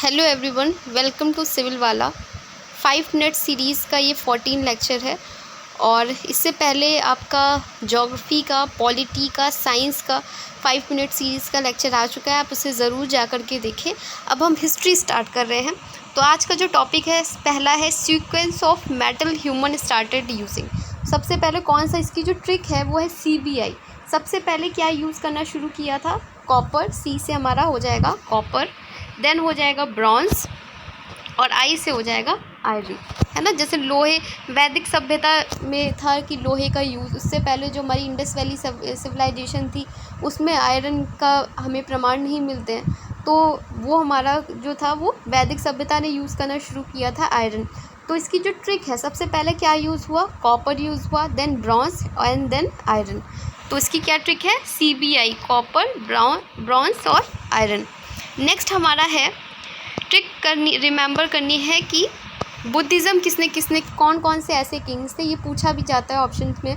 Hello everyone, welcome to civil वाला 5 minute series का ये 14 लेक्चर है। और इससे पहले आपका ज्योग्राफी का, पॉलिटी का, साइंस का 5 मिनट सीरीज़ का लेक्चर आ चुका है। आप उसे ज़रूर जा कर के देखें। अब हम हिस्ट्री स्टार्ट कर रहे हैं। तो आज का जो टॉपिक है, पहला है sequence of metal human started using. सबसे पहले कौन सा इसकी जो ट्रिक है वो है CBI। सबसे पहले क्या यूज़ करना शुरू किया था? कॉपर। C से हमारा हो जाएगा कॉपर, देन हो जाएगा ब्रॉन्ज, और I से हो जाएगा आयरन, है ना। जैसे लोहे, वैदिक सभ्यता में था कि लोहे का यूज़। उससे पहले जो हमारी इंडस वैली सिविलाइजेशन थी उसमें आयरन का हमें प्रमाण नहीं मिलते हैं, तो वो हमारा जो था वो वैदिक सभ्यता ने यूज़ करना शुरू किया था आयरन। तो इसकी जो ट्रिक है, सबसे पहले क्या यूज़ हुआ? कॉपर यूज़ हुआ, then bronze and then iron. तो इसकी क्या ट्रिक है? CBI, कॉपर, ब्रॉन्ज और आयरन। नेक्स्ट हमारा है ट्रिक रिमेंबर करनी है कि बुद्धिज़्म किसने कौन कौन से ऐसे किंग्स थे। ये पूछा भी जाता है, ऑप्शन में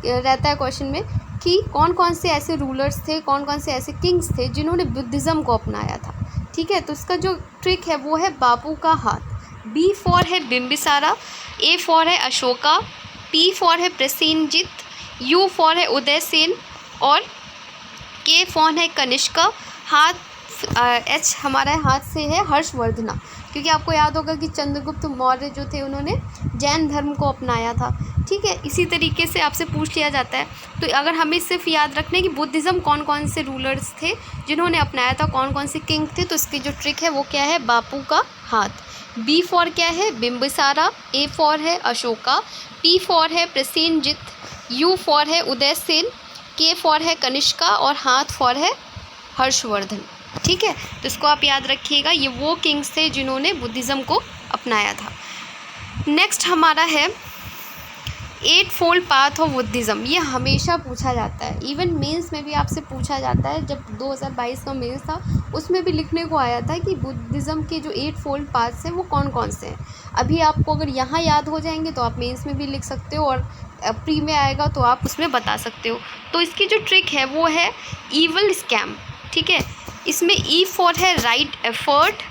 रहता है क्वेश्चन में कि कौन कौन से ऐसे रूलर्स थे, कौन कौन से ऐसे किंग्स थे जिन्होंने बुद्धिज़्म को अपनाया था। ठीक है, तो इसका जो ट्रिक है वो है बापू का हाथ। B फॉर है बिम्बिसारा, A फॉर है अशोका, P फॉर है प्रसेनजित, U फॉर है उदयसेन और K फॉर है कनिष्का। हाथ H हमारा हाथ से है हर्षवर्धना, क्योंकि आपको याद होगा कि चंद्रगुप्त मौर्य जो थे उन्होंने जैन धर्म को अपनाया था। ठीक है, इसी तरीके से आपसे पूछ लिया जाता है। तो अगर हमें सिर्फ याद रखना है कि बुद्धिज़्म कौन कौन से रूलर्स थे जिन्होंने अपनाया था, कौन कौन से किंग थे, तो इसकी जो ट्रिक है वो क्या है? बापू का हाथ। B फॉर क्या है? बिम्बिसारा, A फॉर है अशोका, P फॉर है प्रसेनजित, U फॉर है उदयसेन, K फॉर है कनिष्का और हाथ फॉर है हर्षवर्धन। ठीक है, तो इसको आप याद रखिएगा। ये वो किंग्स थे जिन्होंने बुद्धिज़्म को अपनाया था। नेक्स्ट हमारा है 8 फोल्ड पाथ ऑफ बुद्धिज़्म। ये हमेशा पूछा जाता है, इवन मेंस में भी आपसे पूछा जाता है। जब 2022 का मेंस था उसमें भी लिखने को आया था कि बुद्धिज़्म के जो 8 फोल्ड पाथ्स हैं वो कौन कौन से हैं। अभी आपको अगर यहाँ याद हो जाएंगे तो आप मेंस में भी लिख सकते हो, और प्री में आएगा तो आप उसमें बता सकते हो। तो इसकी जो ट्रिक है वो है ईवल स्कैम। ठीक है, इसमें E फॉर है राइट एफर्ट,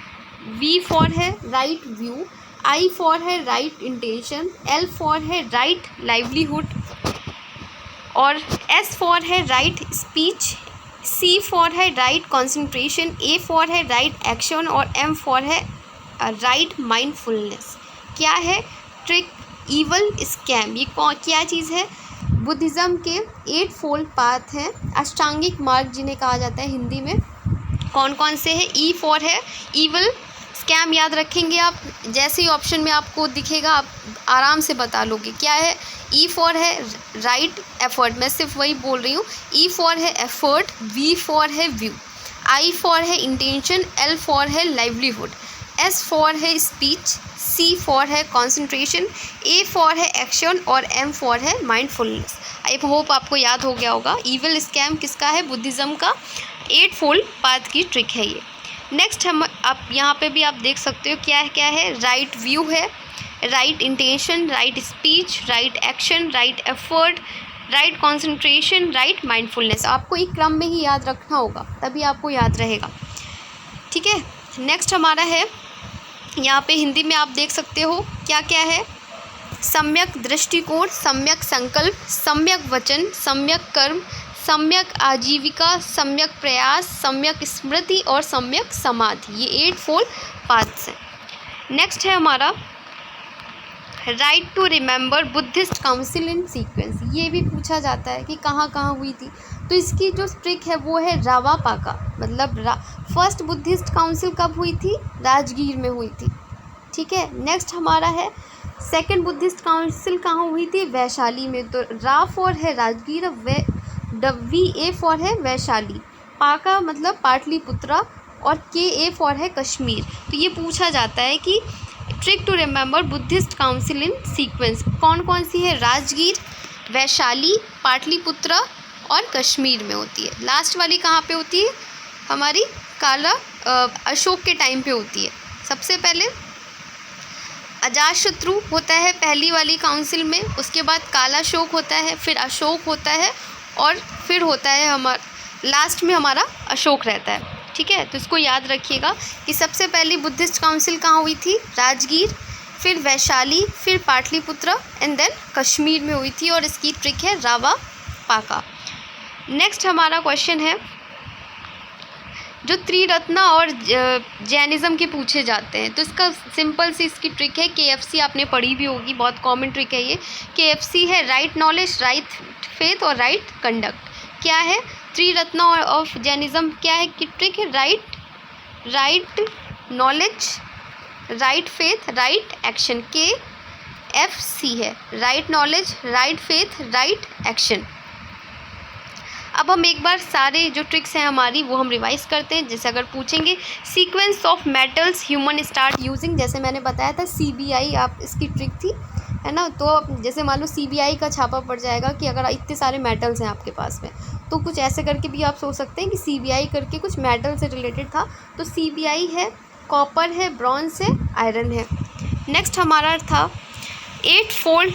V फॉर है राइट व्यू, I फॉर है राइट इंटेंशन, L फॉर है राइट लाइवलीहुड और S फॉर है राइट स्पीच, C फॉर है राइट कंसंट्रेशन, A फॉर है राइट एक्शन और M फॉर है राइट माइंडफुलनेस। क्या है ट्रिक? Evil scam. ये क्या चीज़ है? बुद्धिज़्म के 8 फोल्ड पाथ हैं, अष्टांगिक मार्ग जिन्हें कहा जाता है हिंदी में। कौन कौन से हैं? E फॉर है ईवल स्कैम। याद रखेंगे आप, जैसे ही ऑप्शन में आपको दिखेगा आप आराम से बता लोगे क्या है। E फॉर है राइट एफर्ट, मैं सिर्फ वही बोल रही हूँ। E फॉर है एफर्ट, V फॉर है व्यू, I फॉर है इंटेंशन, L फॉर है लाइवलीहुड, S फॉर है स्पीच, C फॉर है कॉन्सेंट्रेशन, A फॉर है एक्शन और M फॉर है माइंडफुलनेस। आई होप आपको याद हो गया होगा। ईवल स्कैम किसका है? बुद्धिज़्म का 8 फोल्ड पाथ की ट्रिक है ये। नेक्स्ट हम आप यहाँ पे भी आप देख सकते हो क्या है? राइट व्यू है, right intention, right speech, right action, right effort, right concentration, right mindfulness. आपको एक क्रम में ही याद रखना होगा, तभी आपको याद रहेगा। ठीक है, नेक्स्ट हमारा है, यहाँ पे हिंदी में आप देख सकते हो क्या है? सम्यक दृष्टिकोण, सम्यक संकल्प, सम्यक वचन, सम्यक कर्म, सम्यक आजीविका, सम्यक प्रयास, सम्यक स्मृति और सम्यक समाधि। ये 8 फोल्ड पाथ्स हैं। नेक्स्ट है हमारा right to remember Buddhist council in sequence. ये भी पूछा जाता है कि कहाँ कहाँ हुई थी। तो इसकी जो ट्रिक है वो है रावा पाका। मतलब फर्स्ट बुद्धिस्ट काउंसिल कब हुई थी? राजगीर में हुई थी। ठीक है, नेक्स्ट हमारा है सेकंड बुद्धिस्ट काउंसिल कहाँ हुई थी? वैशाली में। तो रा फॉर है राजगीर, VA फॉर है वैशाली, पाका मतलब पाटलिपुत्रा और KA फॉर है कश्मीर। तो ये पूछा जाता है कि trick to remember Buddhist council in sequence कौन कौन सी है? राजगीर, वैशाली, पाटलिपुत्रा और कश्मीर में होती है। लास्ट वाली कहाँ पे होती है? हमारी काला अशोक के टाइम पे होती है। सबसे पहले अजातशत्रु होता है पहली वाली काउंसिल में, उसके बाद काला अशोक होता है, फिर अशोक होता है और फिर होता है हमारा लास्ट में हमारा अशोक रहता है। ठीक है। तो इसको याद रखिएगा कि सबसे पहली बुद्धिस्ट काउंसिल कहाँ हुई थी, राजगीर, फिर वैशाली, फिर पाटलिपुत्र एंड देन कश्मीर में हुई थी, और इसकी ट्रिक है रावा पाका। नेक्स्ट हमारा क्वेश्चन है जो त्रिरत्ना और जैनिज़्म के पूछे जाते हैं, तो इसका सिंपल सी इसकी ट्रिक है, KFC आपने पढ़ी भी होगी, बहुत कॉमन ट्रिक है ये। KFC है राइट नॉलेज, राइट फेथ और राइट कंडक्ट। क्या है त्रिरत्ना ऑफ जैनिज़्म, क्या है कि ट्रिक है, right knowledge, right faith, right action. KFC है right knowledge, right faith, right action. अब हम एक बार सारे जो ट्रिक्स हैं हमारी वो हम रिवाइज करते हैं। जैसे अगर पूछेंगे sequence of metals human start using, जैसे मैंने बताया था CBI आप इसकी ट्रिक थी, है ना। तो जैसे मान लो CBI का छापा पड़ जाएगा कि अगर इतने सारे मेटल्स हैं आपके पास में, तो कुछ ऐसे करके भी आप सोच सकते हैं कि CBI करके कुछ मेटल से रिलेटेड था। तो CBI है कॉपर है, ब्रॉन्ज है, आयरन है। नेक्स्ट हमारा था 8 फोल्ड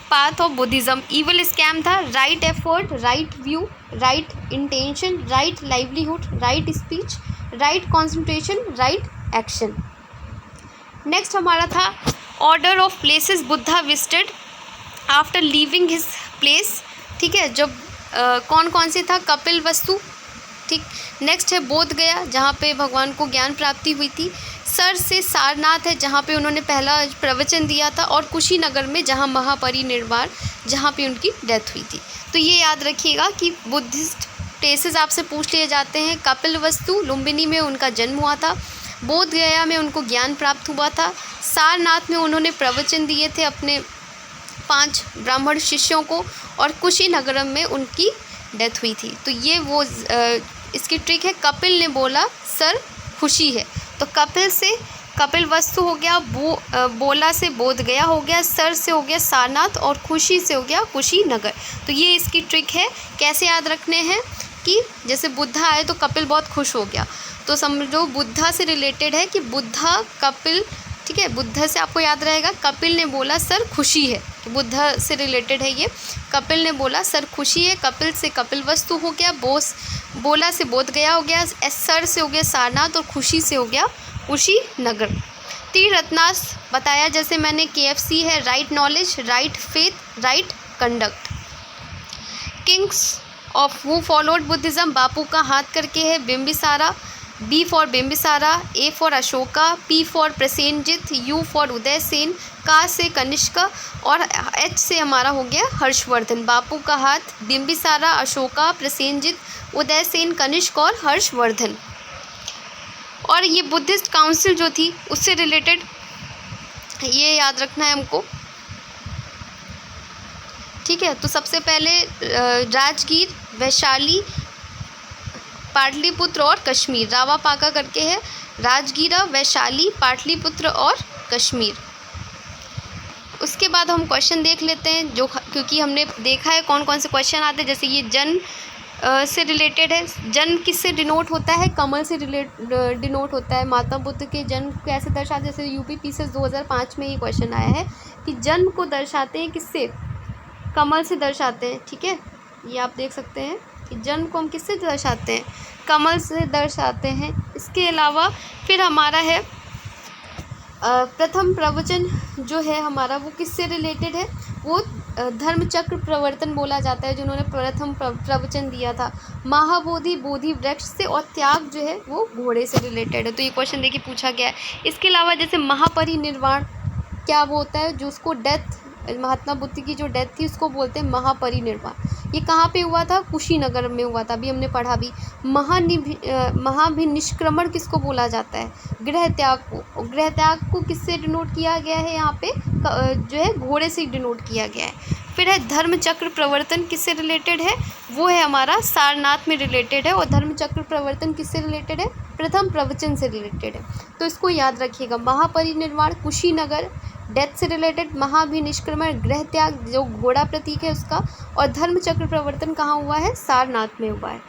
पाथ ऑफ बुद्धिज़्म, इविल स्कैम था, right effort, right view, right intention, right livelihood, right speech, right concentration, right action. Next हमारा था order of places Buddha visited after leaving his place, ठीक है। जब कौन कौन से था, कपिल वस्तु, ठीक। नेक्स्ट है बोध गया जहाँ पे भगवान को ज्ञान प्राप्ति हुई थी, सर से सारनाथ है जहाँ पे उन्होंने पहला प्रवचन दिया था, और कुशीनगर में जहाँ महापरिनिर्वाण जहाँ पे उनकी डेथ हुई थी। तो ये याद रखिएगा कि बुद्धिस्ट प्लेसेस आपसे पूछ लिए जाते हैं। कपिल वस्तु लुम्बिनी में उनका जन्म हुआ था, बोध गया में उनको ज्ञान प्राप्त हुआ था, सारनाथ में उन्होंने प्रवचन दिए थे अपने 5 ब्राह्मण शिष्यों को, और कुशीनगरम में उनकी डेथ हुई थी। तो ये वो इसकी ट्रिक है, कपिल ने बोला सर खुशी है, तो कपिल से कपिल वस्तु हो गया, बोला से बोध गया हो गया, सर से हो गया सारनाथ, और खुशी से हो गया कुशीनगर। तो ये इसकी ट्रिक है। कैसे याद रखने हैं कि जैसे बुद्धा आए तो कपिल बहुत खुश हो गया, तो समझो बुद्धा से रिलेटेड है कि बुद्धा कपिल, ठीक है। बुद्धा से आपको याद रहेगा कपिल ने बोला सर खुशी है, तो बुद्धा से रिलेटेड है ये। कपिल ने बोला सर खुशी है, कपिल से कपिल वस्तु हो गया, बोला से बोध गया हो गया, सर से हो गया सारनाथ, और खुशी से हो गया कुशीनगर। त्रिरत्नास बताया जैसे मैंने, KFC है right knowledge, right faith, right conduct. Kings of who followed Buddhism, Bapu का हाथ करके है Bimbisara, B for Bimbisara, A for Ashoka, P for Prasenjit, U for Uday Sen, का से कनिष्क, और H से हमारा हो गया हर्षवर्धन। बापू का हाथ, बिम्बिसारा, अशोका, प्रसेनजित, उदय सेन, कनिष्क और हर्षवर्धन। और ये बुद्धिस्ट काउंसिल जो थी उससे रिलेटेड ये याद रखना है हमको, ठीक है। तो सबसे पहले राजगीर, वैशाली, पाटलिपुत्र और कश्मीर, रावा पाका करके है, राजगीरा, वैशाली, पाटलिपुत्र और कश्मीर। उसके बाद हम क्वेश्चन देख लेते हैं, जो क्योंकि हमने देखा है कौन कौन से क्वेश्चन आते हैं। जैसे ये जन्म से रिलेटेड है, जन्म किससे डिनोट होता है, कमल से डिनोट होता है। महात्मा बुद्ध के जन्म कैसे दर्शाते हैं, जैसे UPPCS 2005 में ये क्वेश्चन आया है कि जन्म को दर्शाते हैं किससे, कमल से दर्शाते हैं, ठीक है। ये आप देख सकते हैं कि जन्म को हम किससे दर्शाते हैं, कमल से दर्शाते हैं। इसके अलावा फिर हमारा है प्रथम प्रवचन जो है हमारा वो किससे रिलेटेड है, वो धर्मचक्र प्रवर्तन बोला जाता है, जिन्होंने प्रथम प्रवचन दिया था। महाबोधि बोधि वृक्ष से, और त्याग जो है वो घोड़े से रिलेटेड है। तो ये क्वेश्चन देखिए पूछा गया है। इसके अलावा जैसे महापरिनिर्वाण क्या वो होता है, जो उसको डेथ, महात्मा बुद्ध की जो डेथ थी उसको बोलते हैं महापरिनिर्वाण। ये कहाँ पे हुआ था, कुशीनगर में हुआ था, अभी हमने पढ़ा भी। महाभिनिष्क्रमण किसको बोला जाता है, गृह त्याग को। गृह त्याग को किससे डिनोट किया गया है, यहाँ पे जो है घोड़े से डिनोट किया गया है। फिर है धर्मचक्र प्रवर्तन किससे रिलेटेड है, वो है हमारा सारनाथ में रिलेटेड है। और धर्मचक्र प्रवर्तन किससे रिलेटेड है, प्रथम प्रवचन से रिलेटेड है। तो इसको याद रखिएगा, महापरिनिर्वाण कुशीनगर, डेथ से रिलेटेड, महाभिनिष्क्रमण गृह त्याग जो घोड़ा प्रतीक है उसका, और धर्मचक्र प्रवर्तन कहाँ हुआ है, सारनाथ में हुआ है।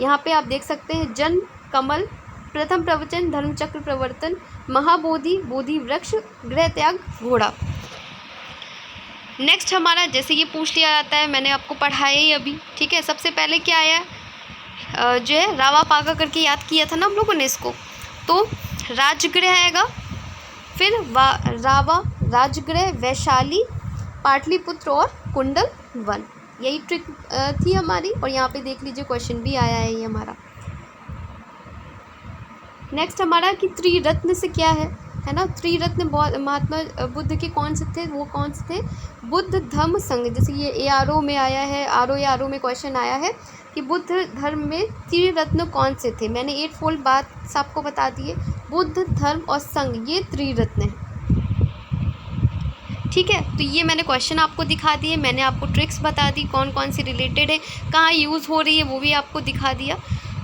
यहाँ पे आप देख सकते हैं जन्म, कमल, प्रथम प्रवचन, धर्मचक्र प्रवर्तन, महाबोधि, बोधि वृक्ष, गृह त्याग, घोड़ा। नेक्स्ट हमारा जैसे ये पूछ लिया जाता है, मैंने आपको पढ़ाया ही अभी, ठीक है। सबसे पहले क्या आया, जो है रावा पाका करके याद किया था ना हम लोगों ने इसको, तो राजगृह आएगा, फिर रावा, राजगृह, वैशाली, पाटलिपुत्र और कुंडल वन। यही ट्रिक थी हमारी, और यहाँ पे देख लीजिए क्वेश्चन भी आया है ये हमारा। नेक्स्ट हमारा कि त्रिरत्न से क्या है ना। त्रिरत्न बहुत महात्मा बुद्ध के कौन से थे, वो कौन से थे, बुद्ध धम्म संघ। जैसे ये ARO में आया है, RO में क्वेश्चन आया है कि बुद्ध धर्म में त्रिरत्न कौन से थे। मैंने 8 बात आपको बता दी है, बुद्ध, धर्म और संघ, ये त्रिरत्न है। ठीक है, तो ये मैंने क्वेश्चन आपको दिखा दिए, मैंने आपको ट्रिक्स बता दी कौन कौन सी रिलेटेड है, कहाँ यूज़ हो रही है वो भी आपको दिखा दिया।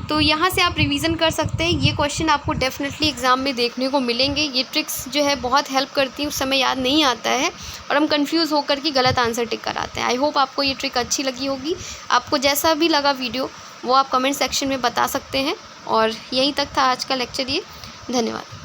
तो यहाँ से आप रिवीजन कर सकते हैं। ये क्वेश्चन आपको डेफिनेटली एग्ज़ाम में देखने को मिलेंगे। ये ट्रिक्स जो है बहुत हेल्प करती हैं, उस समय याद नहीं आता है और हम कंफ्यूज होकर के गलत आंसर टिक कराते हैं। आई होप आपको ये ट्रिक अच्छी लगी होगी। आपको जैसा भी लगा वीडियो वो आप कमेंट सेक्शन में बता सकते हैं। और यहीं तक था आज का लेक्चर ये। धन्यवाद।